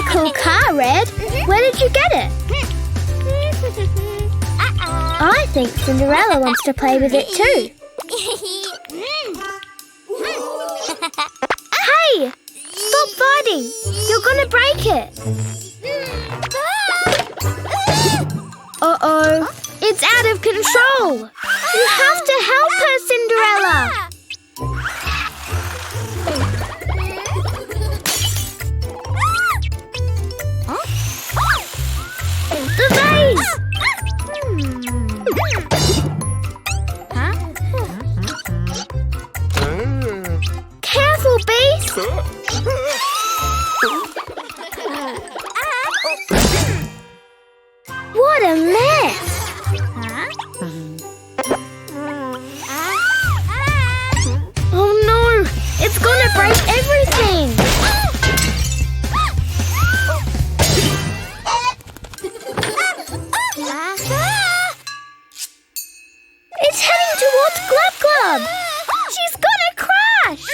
cool car, Red. Where did you get it? I think Cinderella wants to play with it too. Hey! Stop fighting! You're gonna break it! Uh-oh! It's out of control! You have to help her, Cinderella! The vase! Careful, Beast! What a mess! Oh no! It's gonna break everything! It's heading towards Glub Glub! She's gonna crash!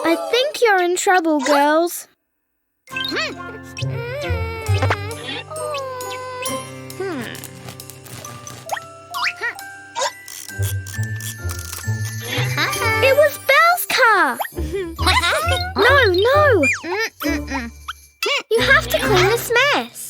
I think you're in trouble, girls. It was Belle's car! No! You have to clean this mess.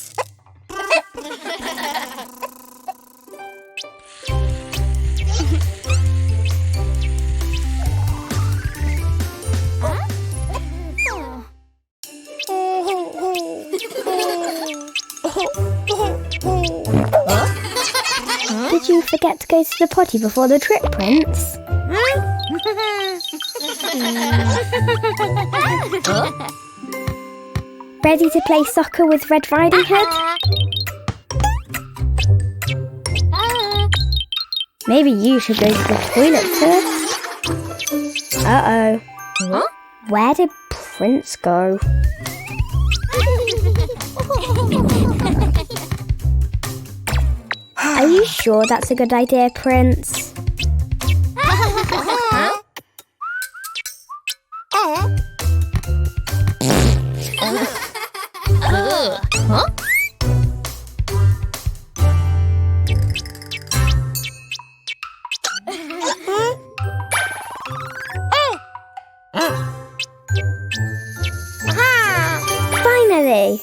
Did you forget to go to the potty before the trip, Prince? Ready to play soccer with Red Riding Hood? Maybe you should go to the toilet first. Uh-oh. Where did Prince go? Are you sure that's a good idea, Prince? Finally!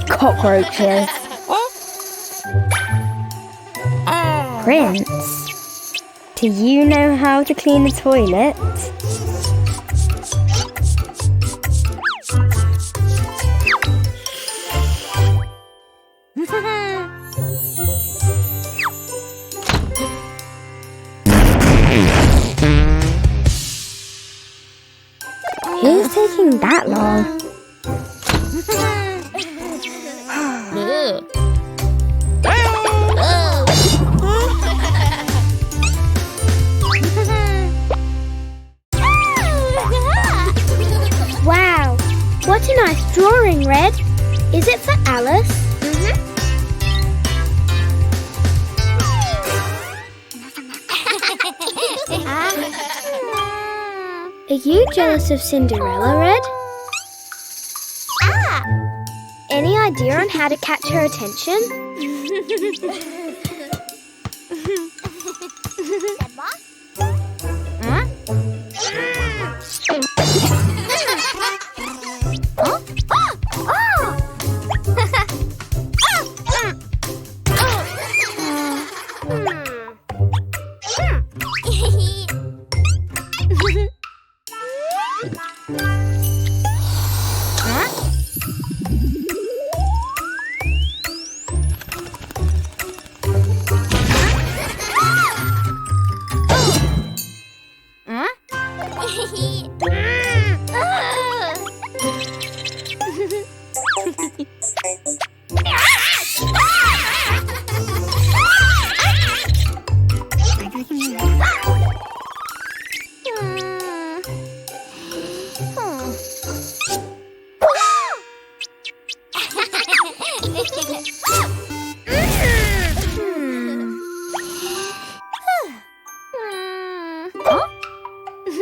Cockroaches. Prince, do you know how to clean a toilet? Who's taking that long? Wow, what a nice drawing, Red. Is it for Alice? Are you jealous of Cinderella, Red? Any idea on how to catch her attention?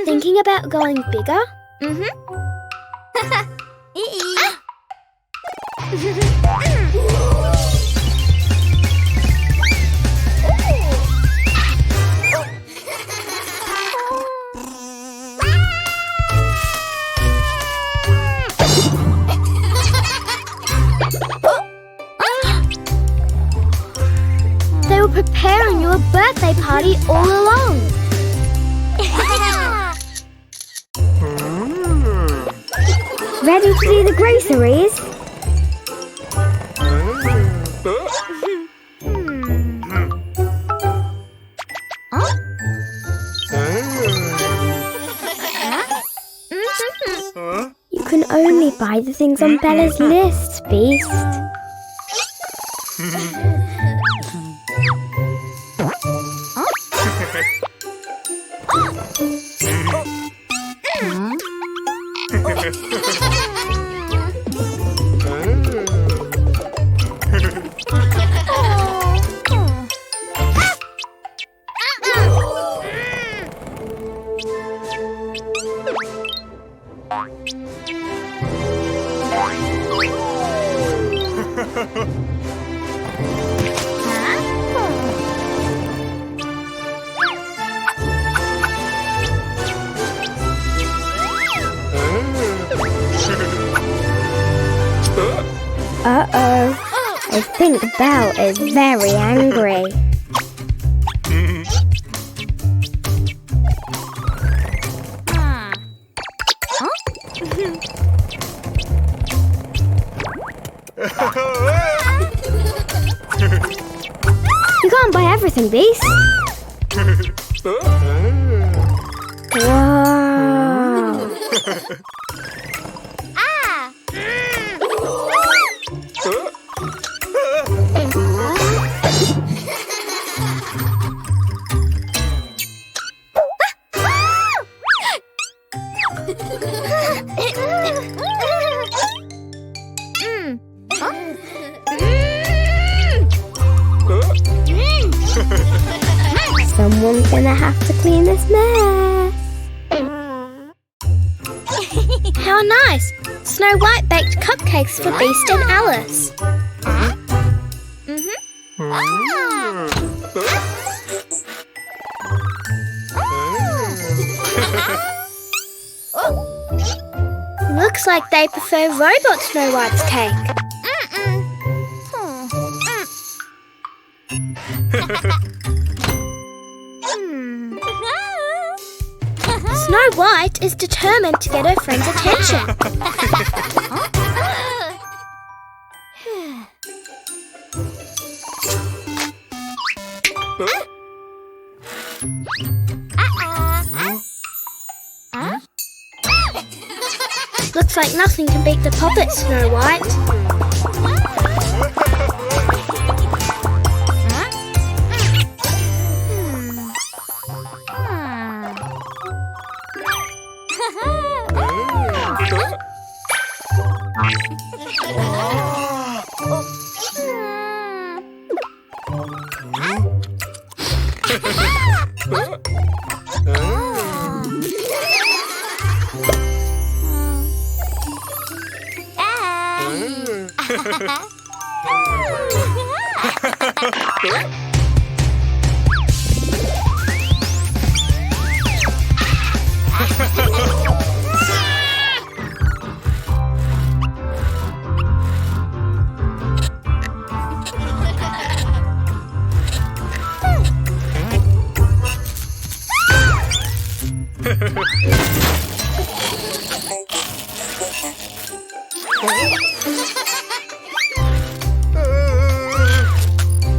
Thinking about going bigger? They were preparing you a birthday party all along. Ready to do the groceries? You can only buy the things on Bella's list, Beast. Uh-oh. I think Belle is very angry. You can't buy everything, Beast. Whoa. Someone's gonna have to clean this mess. How nice! Snow White baked cupcakes for Beast and Alice. Looks like they prefer robot Snow White's cake. Snow White is determined to get her friend's attention. Looks like nothing can beat the puppet, Snow White.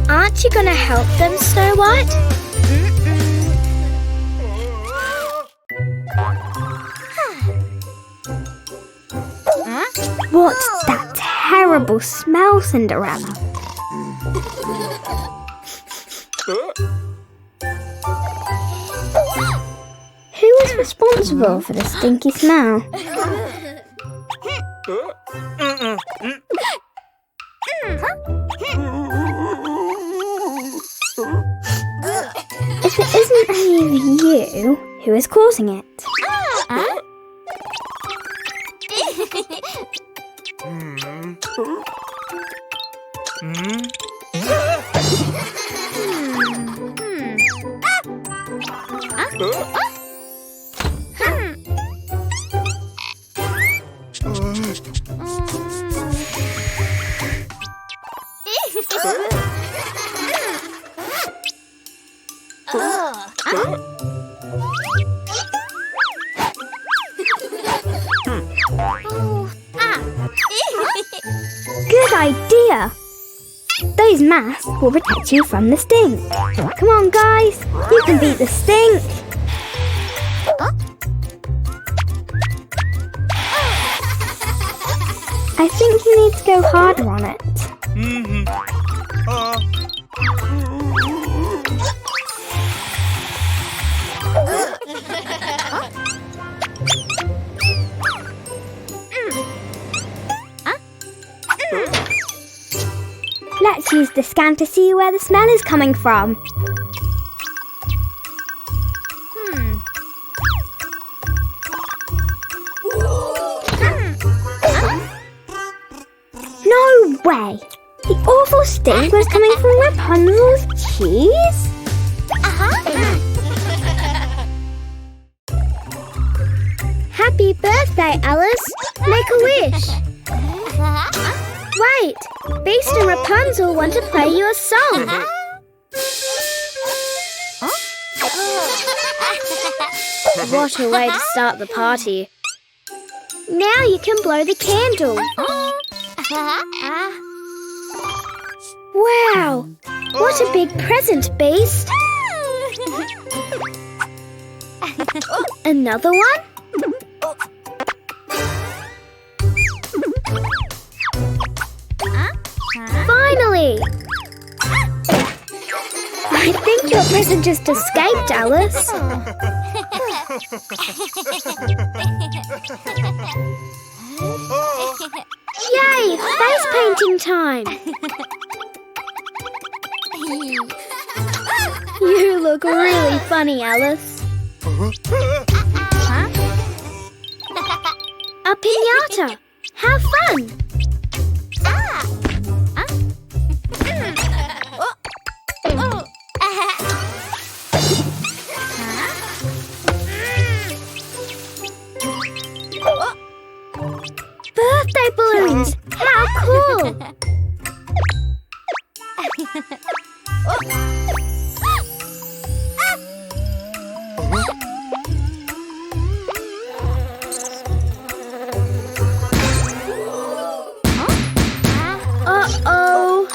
Aren't you gonna help them, Snow White? What's that terrible smell, Cinderella? Who is responsible for the stinky smell? any of you who is causing it. Good idea! Those masks will protect you from the stink. Come on, guys, you can beat the stink. I think you need to go harder on it. Let's use the scan to see where the smell is coming from. No way! The awful stink was coming from Rapunzel's cheese? Happy birthday, Alice. Make a wish. Wait, Beast and Rapunzel want to play you a song. What a way to start the party. Now you can blow the candle. Wow, what a big present, Beast. Another one? Finally! I think your present just escaped, Alice. Yay! Face painting time! You look really funny, Alice. A piñata! How fun! Birthday balloons! How cool! Uh-oh!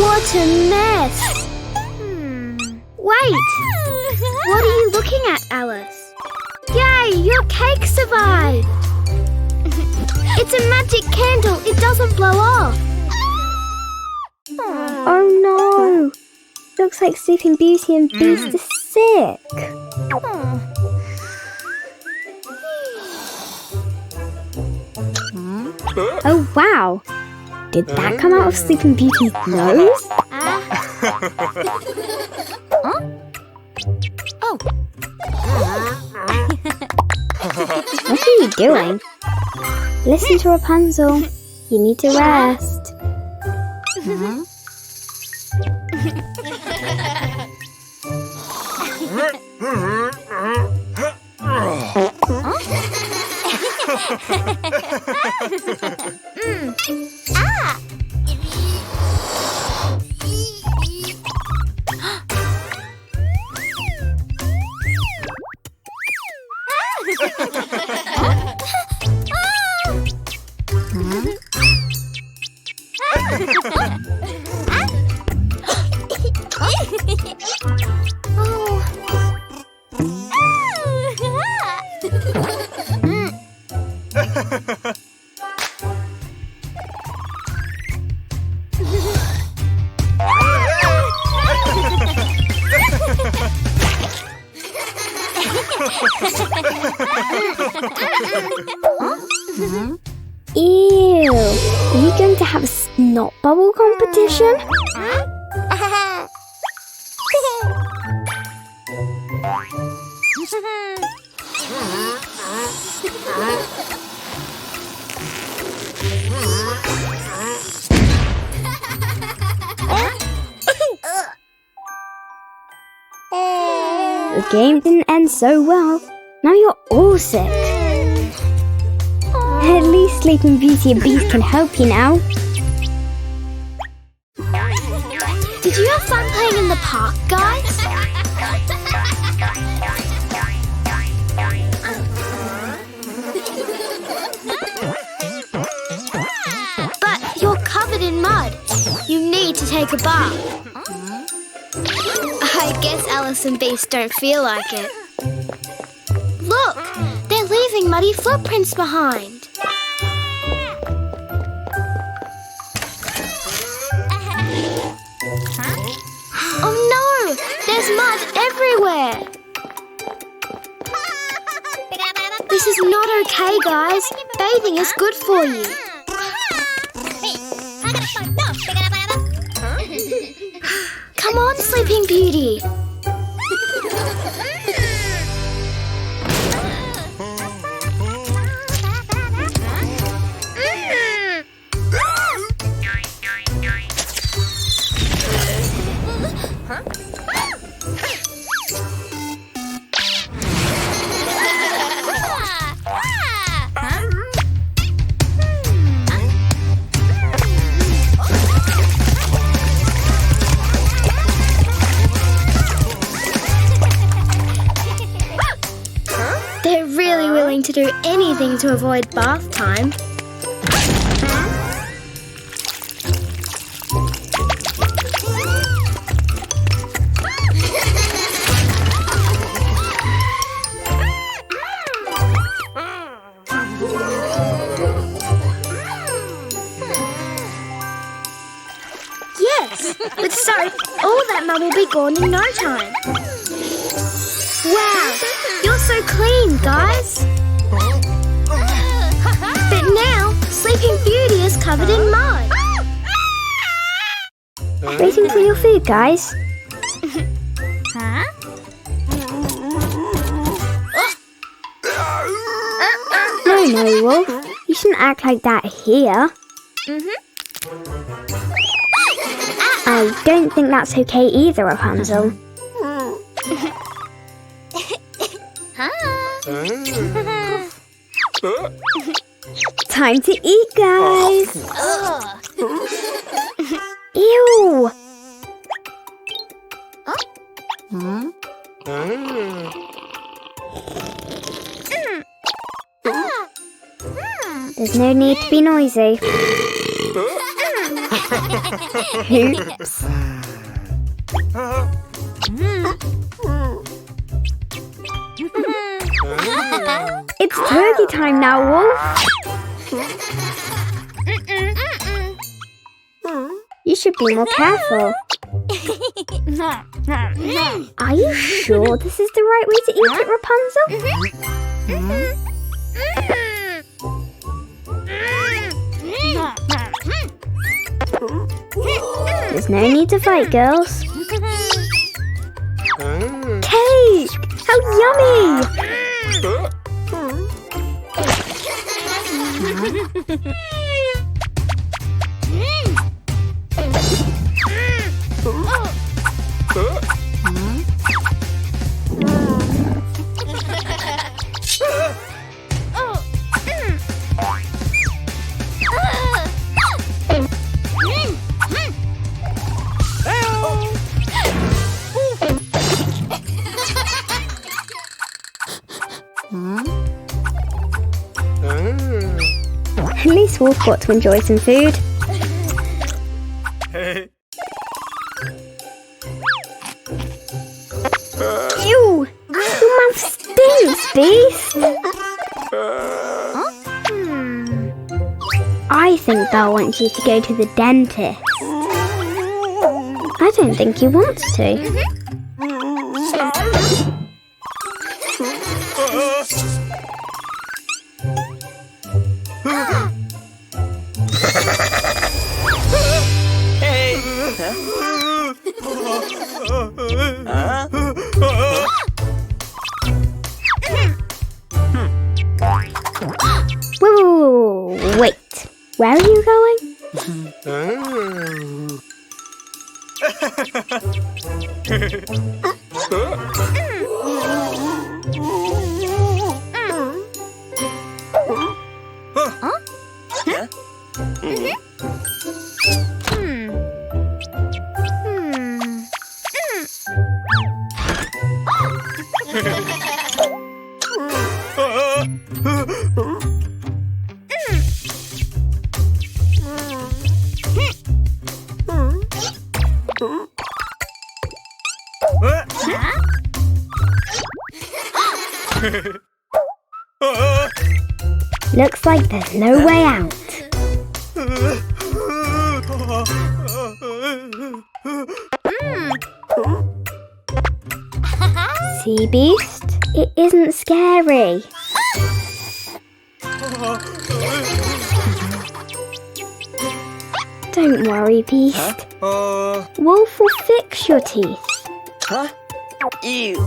What a mess! Wait! What are you looking at, Alice? Yay! Your cake survived! It's a magic candle! It doesn't blow off! Oh no! Looks like Sleeping Beauty and Beast are sick. Oh wow! Did that come out of Sleeping Beauty's nose? What are you doing? Listen to Rapunzel. You need to rest. Ew! Are you going to have a snot bubble competition? The game didn't end so well. Now you're all sick. At least Sleeping Beauty and Beast can help you now. Did you have fun playing in the park, guys? But you're covered in mud. You need to take a bath. I guess Alice and Beast don't feel like it. Look, they're leaving muddy footprints behind. Oh no! There's mud everywhere! This is not okay, guys. Bathing is good for you. Come on, Sleeping Beauty. They're really willing to do anything to avoid bath time. Yes, with soap, all that mud will be gone in no time. Wow, you're so clean, guys. But now, Sleeping Beauty is covered in mud. Waiting for your food, guys. No, Wolf. You shouldn't act like that here. I don't think that's okay either, Rapunzel. Time to eat, guys. Ew. There's no need to be noisy. Oops. It's turkey time now, Wolf. You should be more careful. Are you sure this is the right way to eat it, Rapunzel? There's no need to fight, girls. Cake! How yummy! At least Wolf got to enjoy some food. Ew! Your mouth stinks, Beast! I think Belle wants you to go to the dentist. I don't think he wants to. Whoa, wait. Where are you going? Looks like there's no way out. Sea beast? It isn't scary. Don't worry, beast. Wolf will fix your teeth. Ew.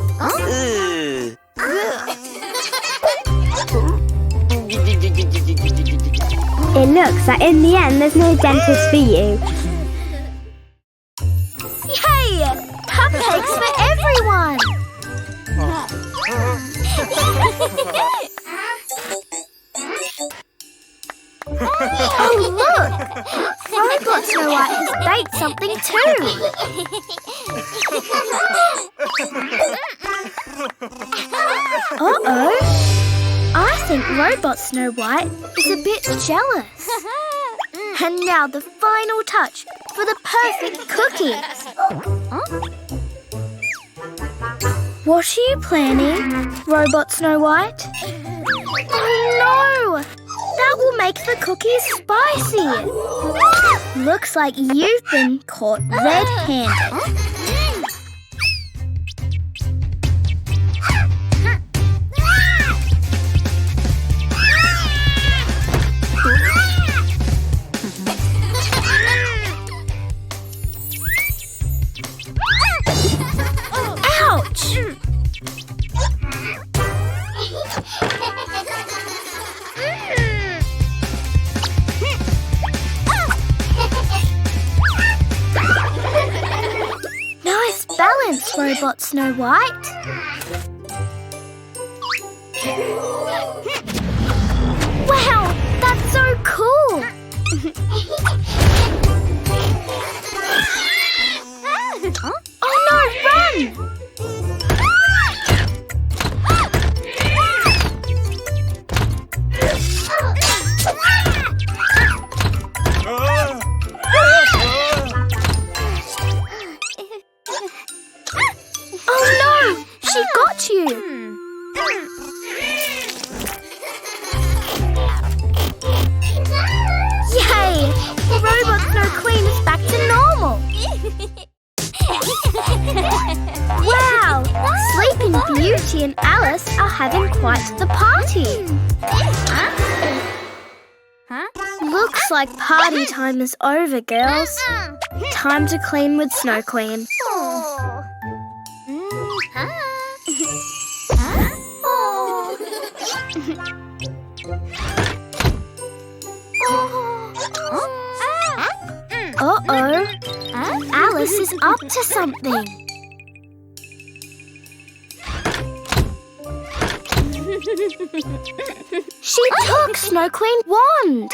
It looks like in the end there's no dentist for you. Yay! Cupcakes for everyone! Oh, look! Robot Snow White has baked something too! Uh-oh! I think Robot Snow White is a bit jealous. And now the final touch for the perfect cookies. What are you planning, Robot Snow White? Oh no! That will make the cookies spicy. Looks like you've been caught red-handed. Ouch! Nice balance, Robot Snow White. Wow, that's so cool. Oh no, run! Oh no! She got you! Yay! Robot Snow Queen is back to normal! Wow! Sleeping Beauty and Alice are having quite the party! Looks like party time is over, girls. Time to clean with Snow Queen. Uh-oh. Alice is up to something. She took Snow Queen's wand.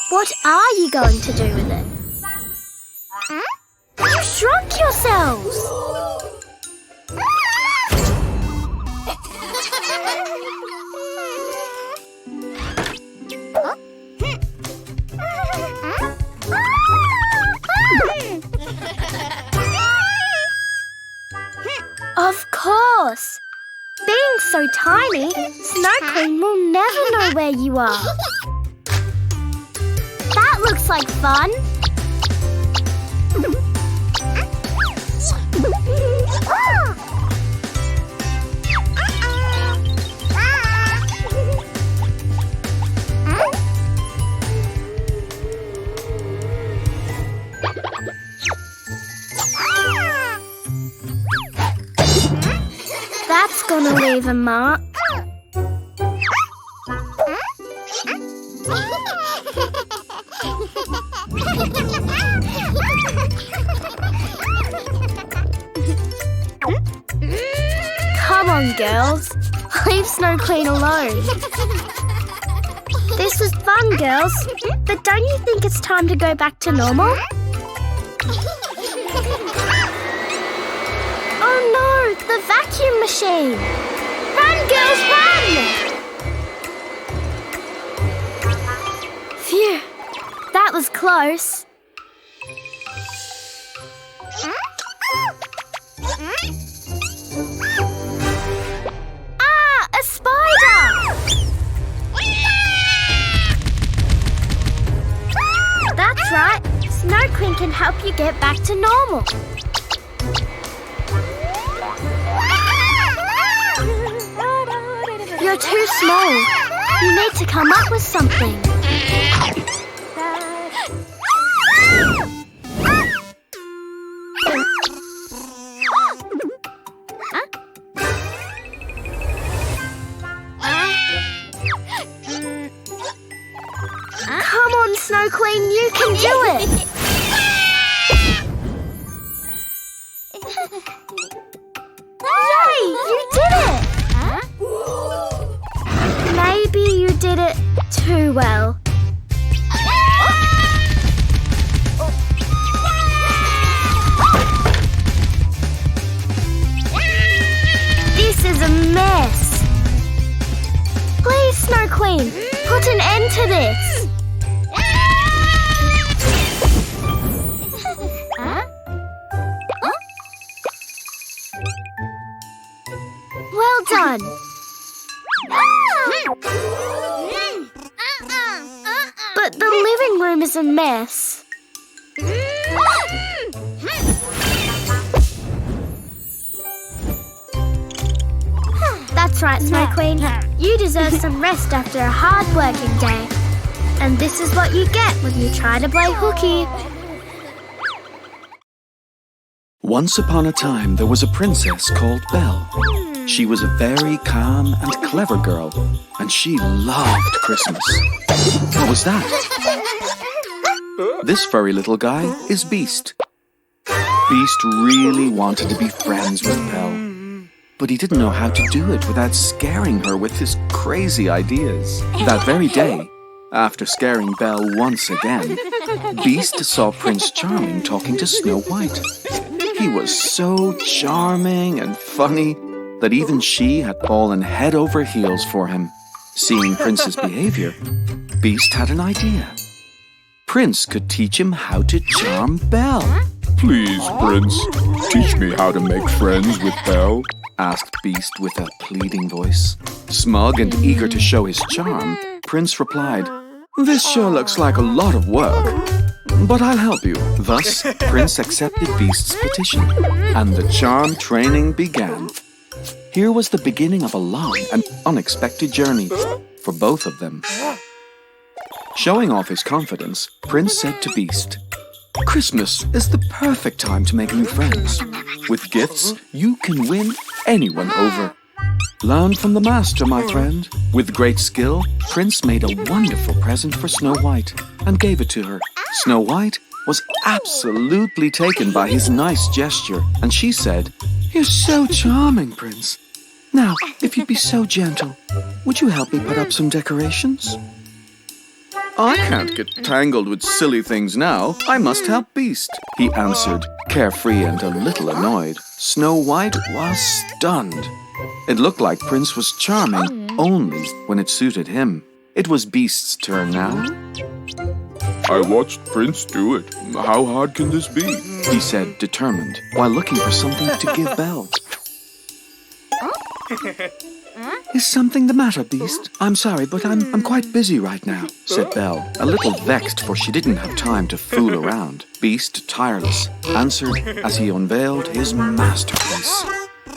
What are you going to do with it? You shrunk yourselves. Of course. Being so tiny, Snow Queen will never know where you are. That looks like fun. gonna leave a mark. Come on, girls. Leave Snow Queen alone. This was fun, girls. But don't you think it's time to go back to normal? Oh no, the vacuum machine! Run, girls, run! Phew, that was close. Ah, a spider! That's right. Snow Queen can help you get back to normal. You're too small. You need to come up with something. Come on, Snow Queen, you can do it! Yay! You did it! Maybe you did it too well. This is a mess. Please, Snow Queen, put an end to this. Well done. But the living room is a mess. That's right, Snow Queen. You deserve some rest after a hard working day. And this is what you get when you try to play hooky. Once upon a time, there was a princess called Belle. She was a very calm and clever girl, and she loved Christmas. What was that? This furry little guy is Beast. Beast really wanted to be friends with Belle, but he didn't know how to do it without scaring her with his crazy ideas. That very day, after scaring Belle once again, Beast saw Prince Charming talking to Snow White. He was so charming and funny that even she had fallen head over heels for him. Seeing Prince's behavior, Beast had an idea. Prince could teach him how to charm Belle. Please, Prince, teach me how to make friends with Belle, asked Beast with a pleading voice. Smug and eager to show his charm, Prince replied, "This sure looks like a lot of work, but I'll help you." Thus, Prince accepted Beast's petition, and the charm training began. Here was the beginning of a long and unexpected journey for both of them. Showing off his confidence, Prince said to Beast, "Christmas is the perfect time to make new friends. With gifts, you can win anyone over. Learn from the master, my friend." With great skill, Prince made a wonderful present for Snow White and gave it to her. Snow White was absolutely taken by his nice gesture, and she said, "You're so charming, Prince. Now, if you'd be so gentle, would you help me put up some decorations?" "I can't get tangled with silly things now. I must help Beast," he answered, carefree and a little annoyed. Snow White was stunned. It looked like Prince was charming only when it suited him. It was Beast's turn now. I watched Prince do it. How hard can this be? He said, determined, while looking for something to give Belle. "Is something the matter, Beast? I'm sorry, but I'm quite busy right now," said Belle, a little vexed for she didn't have time to fool around. Beast, tireless, answered as he unveiled his masterpiece.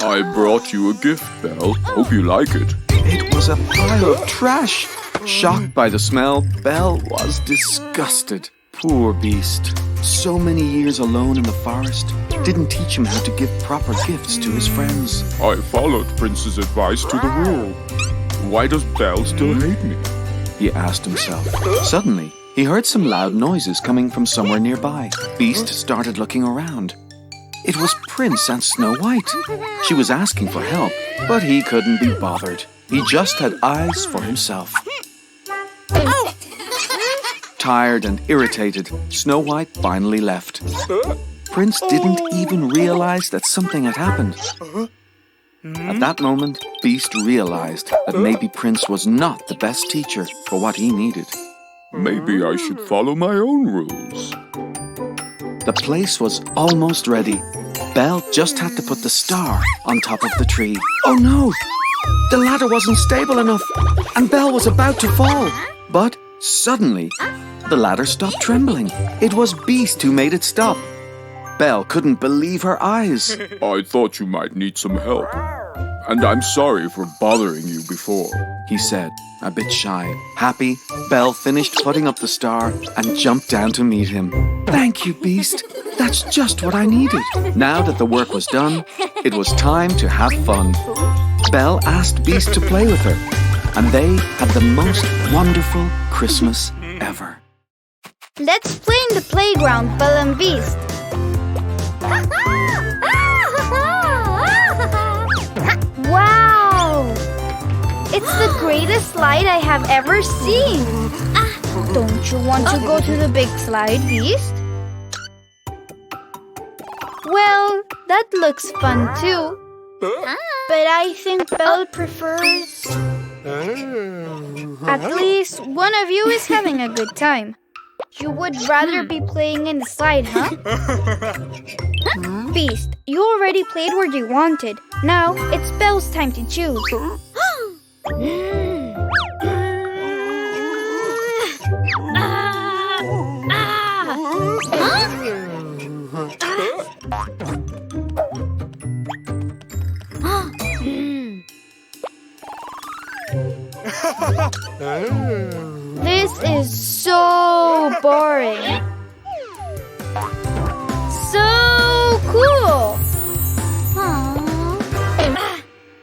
I brought you a gift, Belle. Hope you like it. It was a pile of trash. Shocked by the smell, Belle was disgusted. Poor beast. So many years alone in the forest didn't teach him how to give proper gifts to his friends. I followed Prince's advice to the rule. Why does Belle still hate me? He asked himself. Suddenly, he heard some loud noises coming from somewhere nearby. Beast started looking around. It was Prince and Snow White. She was asking for help, but he couldn't be bothered. He just had eyes for himself. Tired and irritated, Snow White finally left. Prince didn't even realize that something had happened. At that moment, Beast realized that maybe Prince was not the best teacher for what he needed. Maybe I should follow my own rules. The place was almost ready. Belle just had to put the star on top of the tree. Oh no! The ladder wasn't stable enough, and Belle was about to fall. But suddenly, the ladder stopped trembling. It was Beast who made it stop. Belle couldn't believe her eyes. I thought you might need some help. And I'm sorry for bothering you before. He said, a bit shy. Happy, Belle finished putting up the star and jumped down to meet him. Thank you, Beast. That's just what I needed. Now that the work was done, it was time to have fun. Belle asked Beast to play with her, and they had the most wonderful Christmas ever. Let's play in the playground, Belle and Beast. Wow! It's the greatest slide I have ever seen. Don't you want to go to the big slide, Beast? Well, that looks fun too. But I think Belle prefers... At least one of you is having a good time. You would rather be playing in the slide, huh? Beast, you already played where you wanted. Now it's Belle's time to choose. This is so boring. So cool.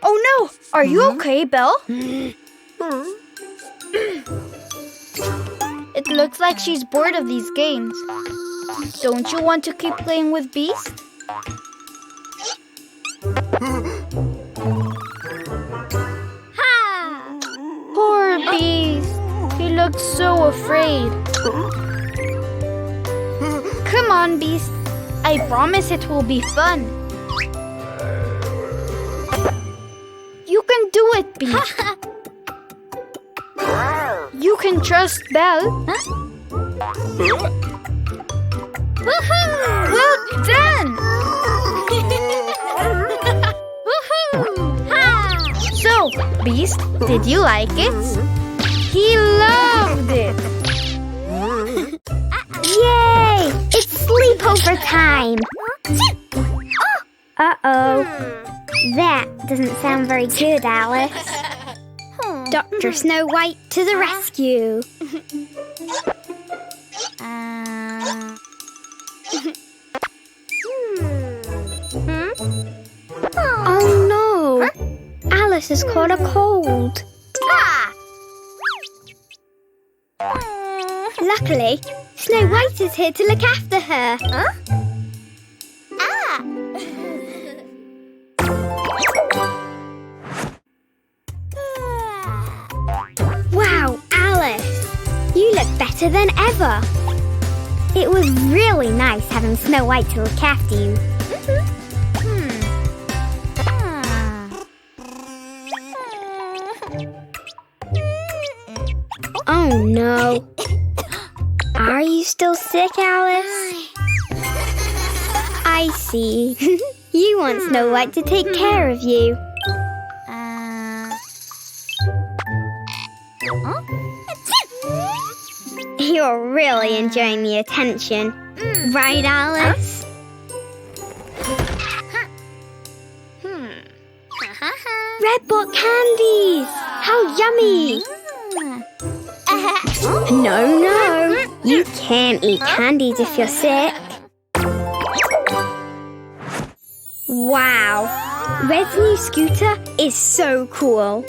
Oh no! Are you okay, Belle? It looks like she's bored of these games. Don't you want to keep playing with Beast? Poor Beast. He looks so afraid. Come on, Beast. I promise it will be fun. You can do it, Beast. You can trust Belle. Well done! So, Beast, did you like it? He loved it! Yay! It's sleepover time! Uh-oh. That doesn't sound very good, Alice. Dr. Snow White to the rescue! Oh no! Alice has caught a cold. Luckily, Snow White is here to look after her. Wow, Alice! You look better than ever. It was really nice having Snow White to look after you. Oh no. Are you still sick, Alice? I see. You want Snow White to take care of you. You're really enjoying the attention. Right, Alice? Red Bot candies! How yummy! No. You can't eat candies if you're sick. Wow, Red's new scooter is so cool.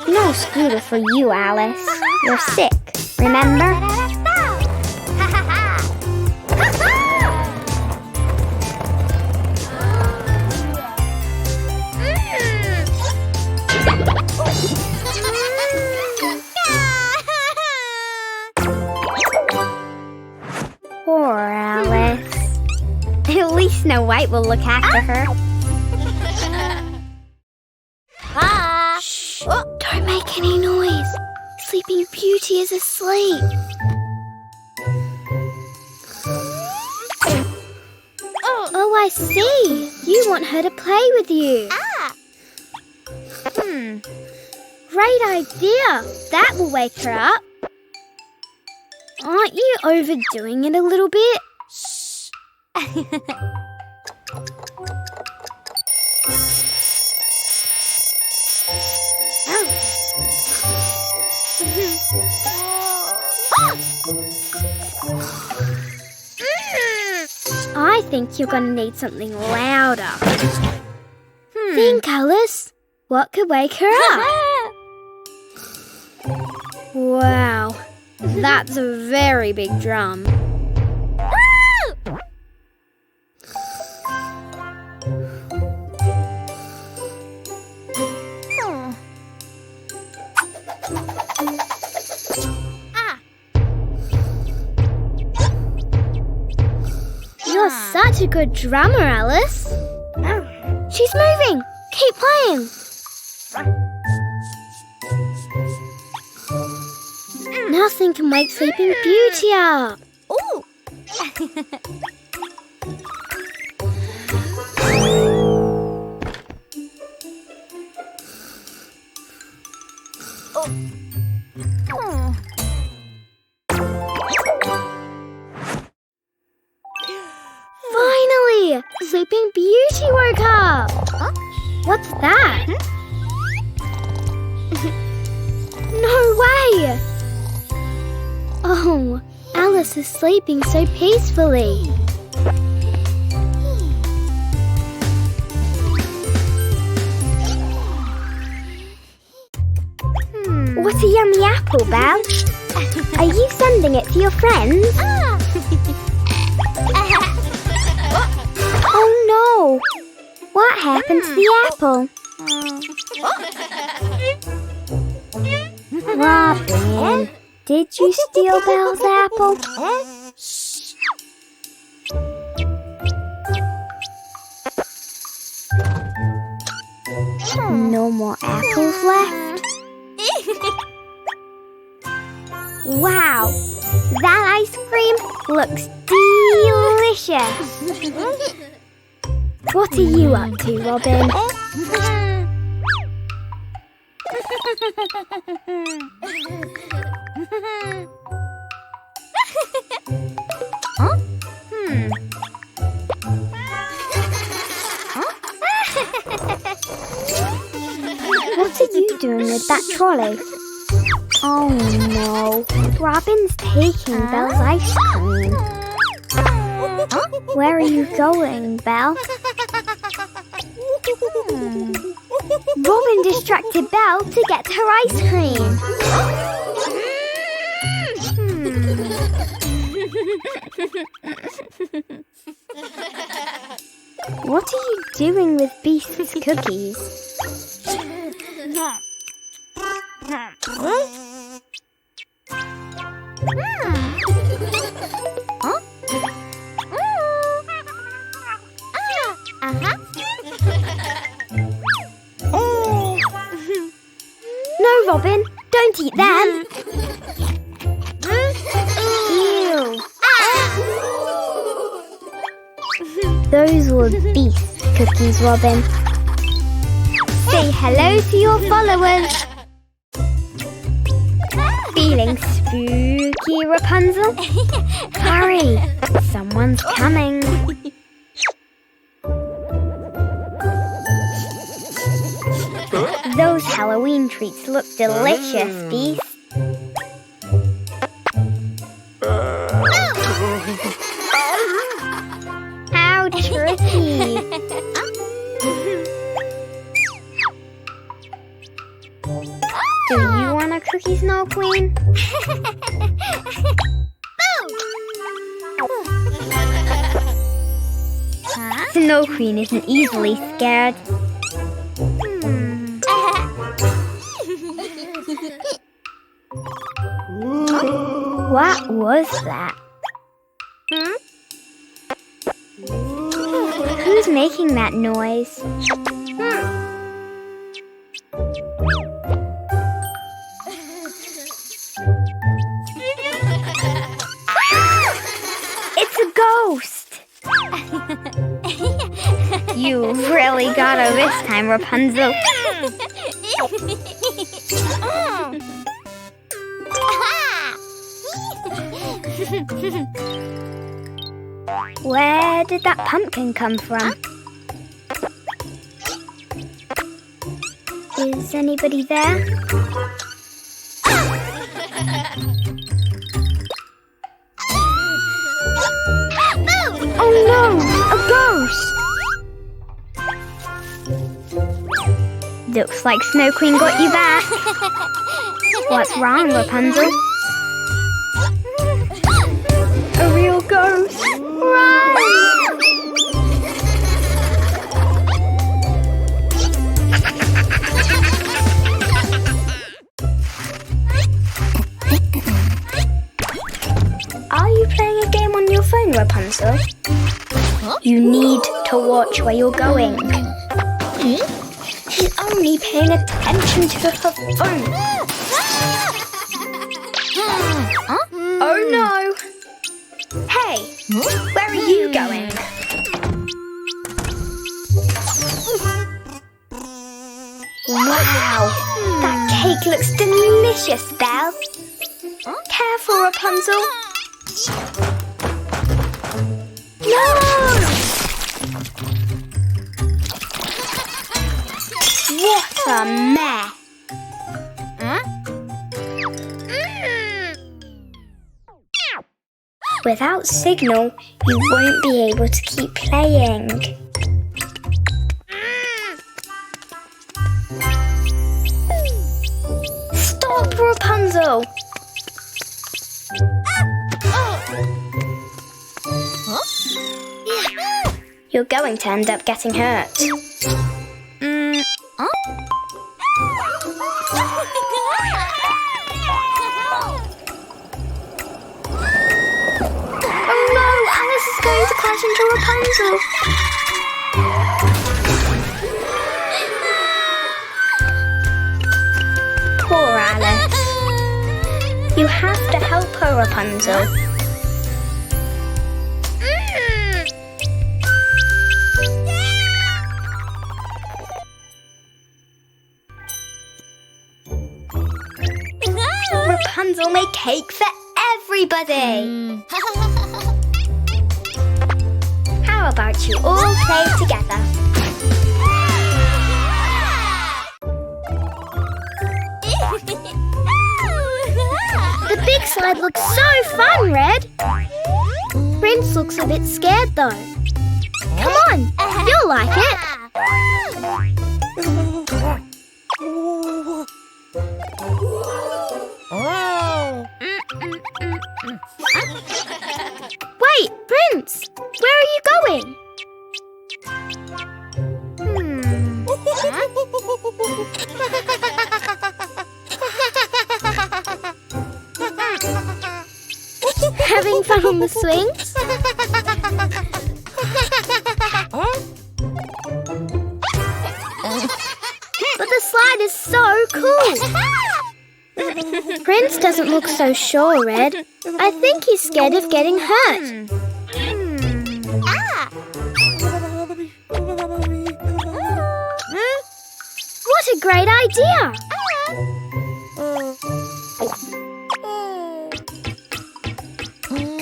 No scooter for you, Alice. You're sick, remember? Poor Alice. At least Snow White will look after her. Shh! Don't make any noise. Sleeping Beauty is asleep. Oh, I see. You want her to play with you. Great idea. That will wake her up. Aren't you overdoing it a little bit? Shh. I think you're going to need something louder. Think, Alice. What could wake her up? Wow, that's a very big drum. You're such a good drummer, Alice. She's moving. Keep playing. Nothing can wake Sleeping Beauty up. Ooh. Finally! Sleeping Beauty woke up! What's that? No way! Oh, Alice is sleeping so peacefully. What a yummy apple, Belle. Are you sending it to your friends? Oh no! What happened to the apple? Robin, did you steal Belle's apple? No more apples left? Wow, that ice cream looks delicious. What are you up to, Robin? What are you doing with that trolley? Oh no, Robin's taking Belle's ice cream. Where are you going, Belle? Robin distracted Belle to get her ice cream. What are you doing with Beast's cookies? No, Robin, don't eat them. Ew. Those were Beast cookies, Robin. Say hello to your followers. Feeling spooky, Rapunzel? Hurry, someone's coming. Those Halloween treats look delicious, Beast. Do you want a cookie, Snow Queen? Snow Queen isn't easily scared. What was that? Who's making that noise? It's a ghost! You really got her this time, Rapunzel. Where did that pumpkin come from? Is anybody there? Oh no! A ghost! Looks like Snow Queen got you back. What's wrong, Rapunzel? A real ghost! Run! Are you playing a game on your phone, Rapunzel? You need to watch where you're going. She's only paying attention to her phone. Oh no! Hey, where are you going? Wow, that cake looks delicious, Belle. Careful, Rapunzel. No! What a mess! Without signal, you won't be able to keep playing. Stop, Rapunzel! You're going to end up getting hurt. Oh no! Alice is going to crash into Rapunzel. Poor Alice. You have to help her, Rapunzel. Rapunzel made cake for everybody. How about you all play together? The big slide looks so fun, Red. Prince looks a bit scared though. Come on, you'll like it. Wait, Prince, where are you going? Having fun on the swings? But the slide is so cool. Prince doesn't look so sure, Red. I think he's scared of getting hurt. What a great idea!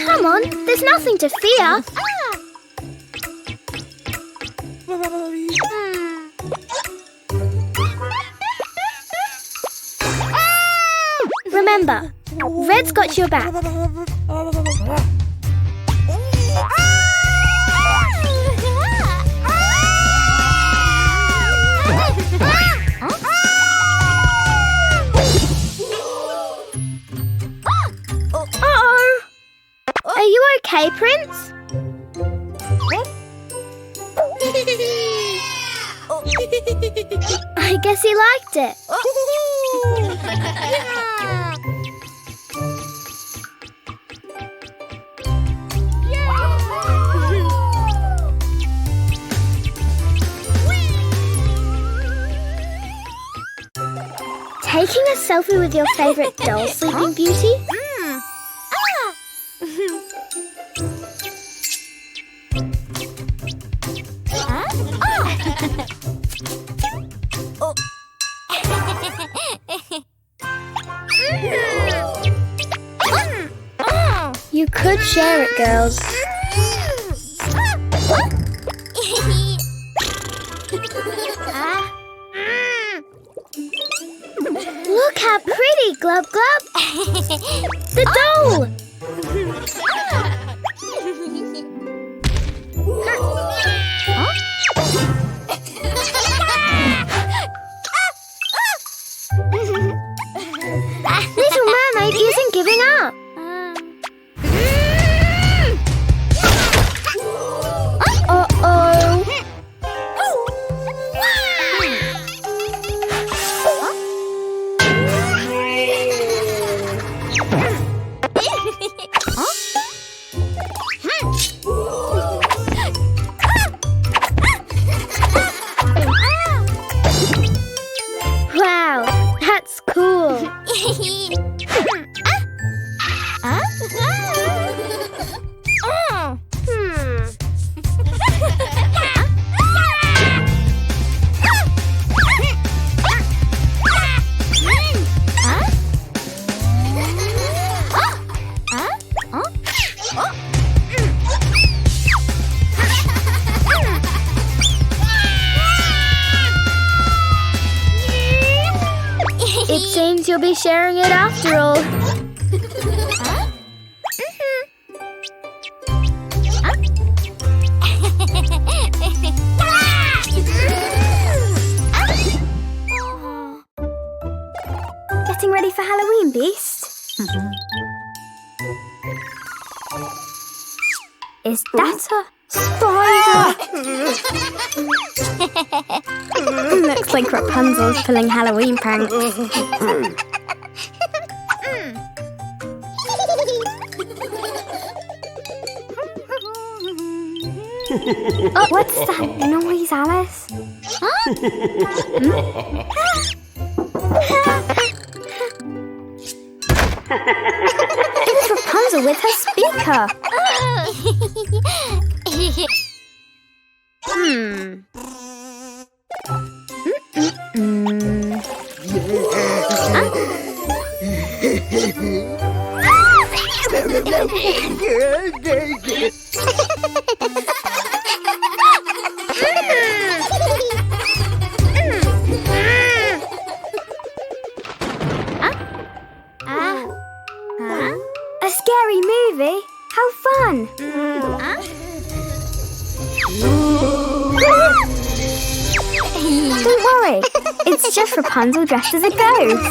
Come on, there's nothing to fear. Remember, Red's got your back. liked it. Taking a selfie with your favorite doll, Sleeping Beauty? You could share it, girls. Look how pretty, Glub Glub! The doll! Little Mermaid isn't giving up. Uh-oh. Wow, that's cool. It seems you'll be sharing it after all. Getting ready for Halloween, Beast? Is that a spider? Looks like Rapunzel's pulling Halloween pranks. Oh, what's that noise, Alice? It's Rapunzel with her speaker. A scary movie? How fun! Don't worry, it's just Rapunzel dressed as a ghost.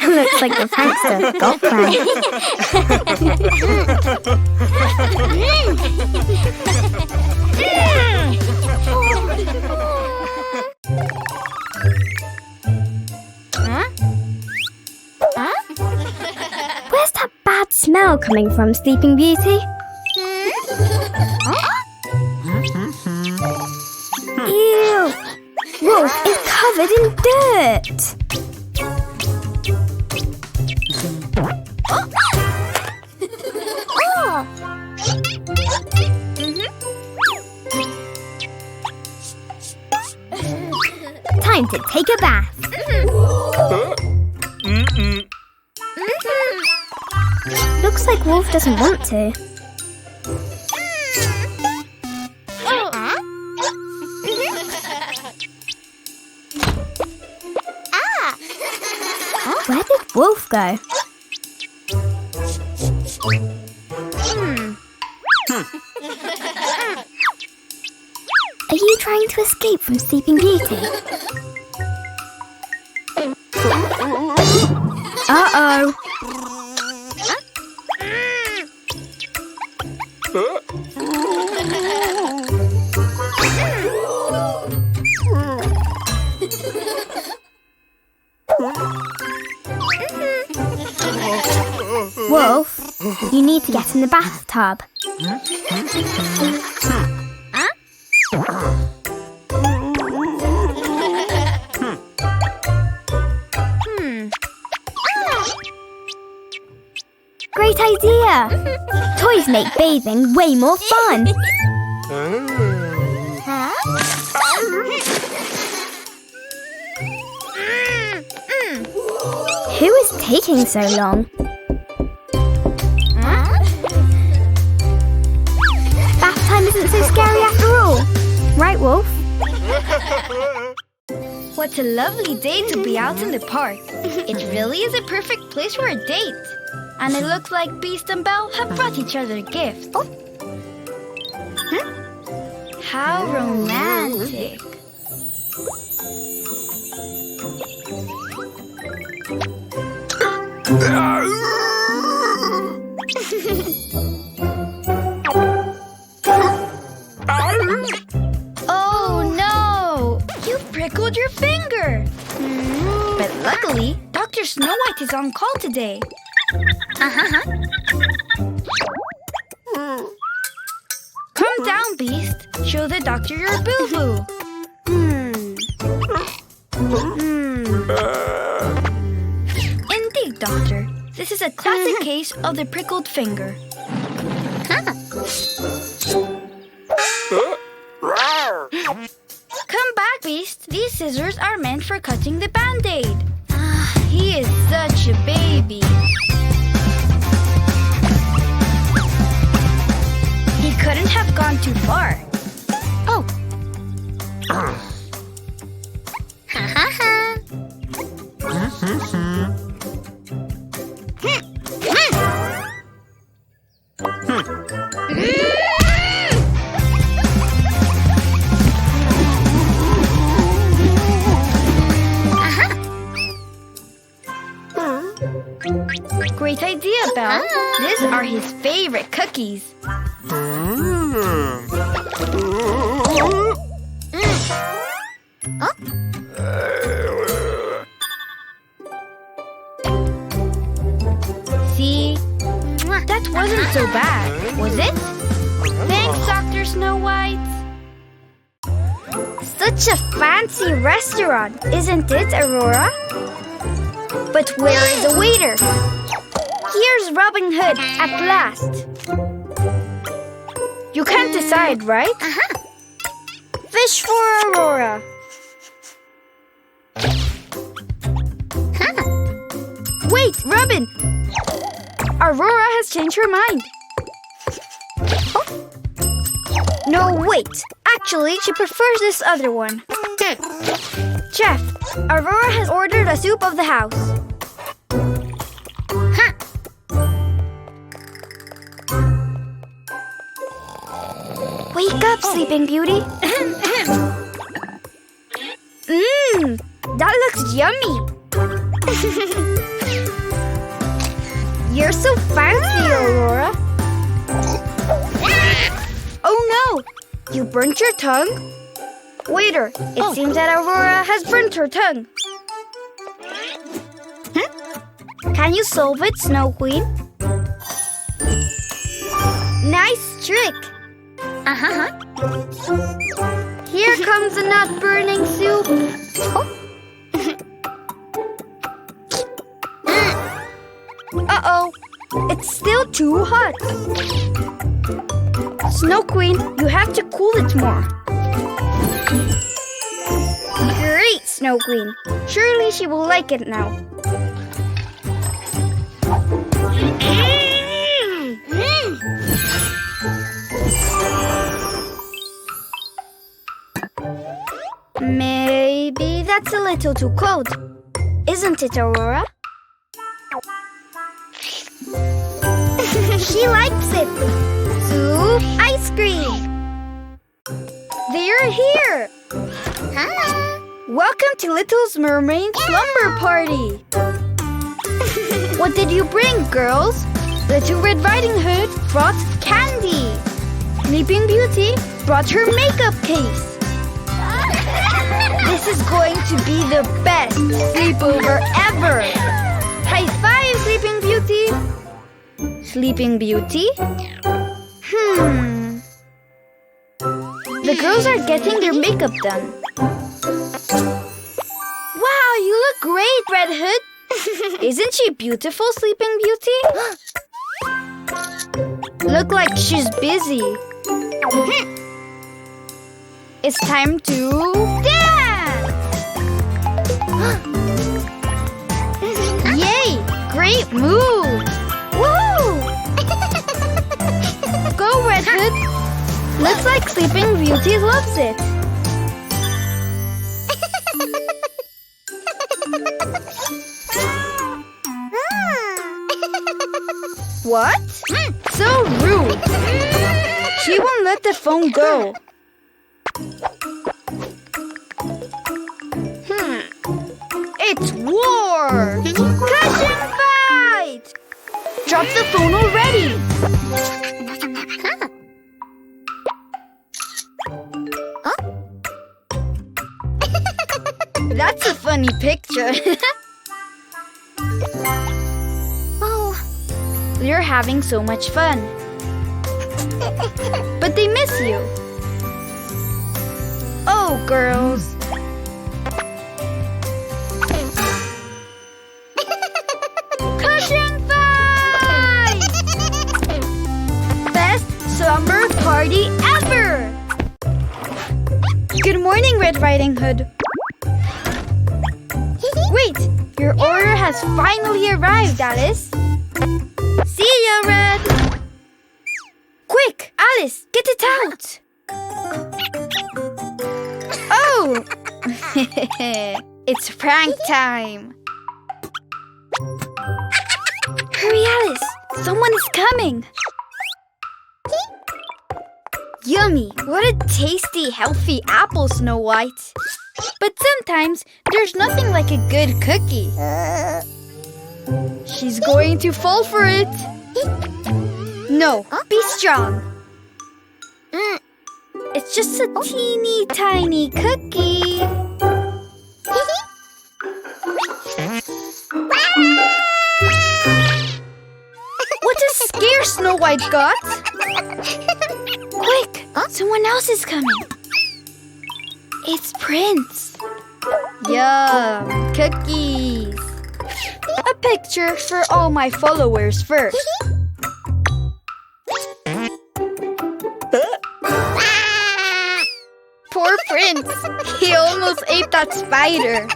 Looks like the prankster got pranked. Where's that bad smell coming from, Sleeping Beauty? Ew! Wolf is covered in dirt! Time to take a bath. Looks like Wolf doesn't want to. Where did Wolf go? Are you trying to escape from Sleeping Beauty? Uh-oh. Wolf, you need to get in the bathtub. Great idea! Toys make bathing way more fun. Who is taking so long? Bath time isn't so scary after all. Right, Wolf? What a lovely day to be out in the park. It really is a perfect place for a date. And it looks like Beast and Belle have brought each other gifts. How romantic. Oh no! You prickled your finger! But luckily, Dr. Snow White is on call today. Come down, Beast. Show the doctor your boo-boo. Indeed, Doctor. This is a classic case of the prickled finger. Come back, Beast. These scissors are meant for cutting the Band-Aid. He is such a baby. He couldn't have gone too far. Oh. Great idea, Belle. These are his favorite cookies. See? That wasn't so bad, was it? Thanks, Dr. Snow White. Such a fancy restaurant, isn't it, Aurora? But where is the waiter? Here's Robin Hood at last. You can't decide, right? Fish for Aurora. Wait, Robin! Aurora has changed her mind. No, wait. Actually, she prefers this other one. Chef, Aurora has ordered a soup of the house. Wake up, Sleeping Beauty. That looks yummy. You're so fancy, Aurora. Oh no! You burnt your tongue? Waiter, it seems that Aurora has burnt her tongue. Can you solve it, Snow Queen? Nice trick. Here comes the nut-burning soup. Uh-oh, it's still too hot. Snow Queen, you have to cool it more. Great, Snow Queen. Surely she will like it now. Maybe that's a little too cold. Isn't it, Aurora? She likes it. Soup, ice cream. They're here! Welcome to Little Mermaid's slumber party! What did you bring, girls? Little Red Riding Hood brought candy. Sleeping Beauty brought her makeup case. This is going to be the best sleepover ever! High five, Sleeping Beauty! Sleeping Beauty? The girls are getting their makeup done. Wow, you look great, Red Hood! Isn't she beautiful, Sleeping Beauty? Look like she's busy. It's time to dance! Yay! Great move! Woo! Go, Red Hood! Looks like Sleeping Beauty loves it. What? So rude! She won't let the phone go. It's war! Cushion fight! Drop the phone already! That's a funny picture. You're having so much fun. But they miss you. Oh, girls. Cushion fight! Best slumber party ever! Good morning, Red Riding Hood. Wait, your order has finally arrived, Alice. See ya, Red! Quick, Alice, get it out! Oh! It's prank time! Hurry, Alice! Someone is coming! Yummy! What a tasty, healthy apple, Snow White! But sometimes, there's nothing like a good cookie. She's going to fall for it. No, be strong. It's just a teeny tiny cookie. What a scare Snow White got. Quick, someone else is coming. It's Prince. Yum, cookies. A picture for all my followers first. Poor Prince. He almost ate that spider.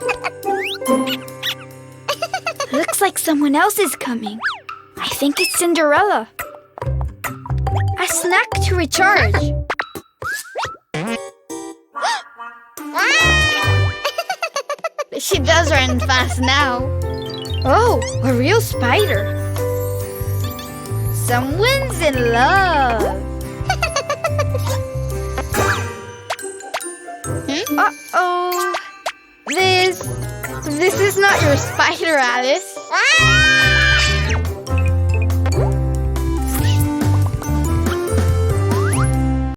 Looks like someone else is coming. I think it's Cinderella. A snack to recharge. She does run fast now. Oh, a real spider. Someone's in love. Uh-oh. This is not your spider, Alice.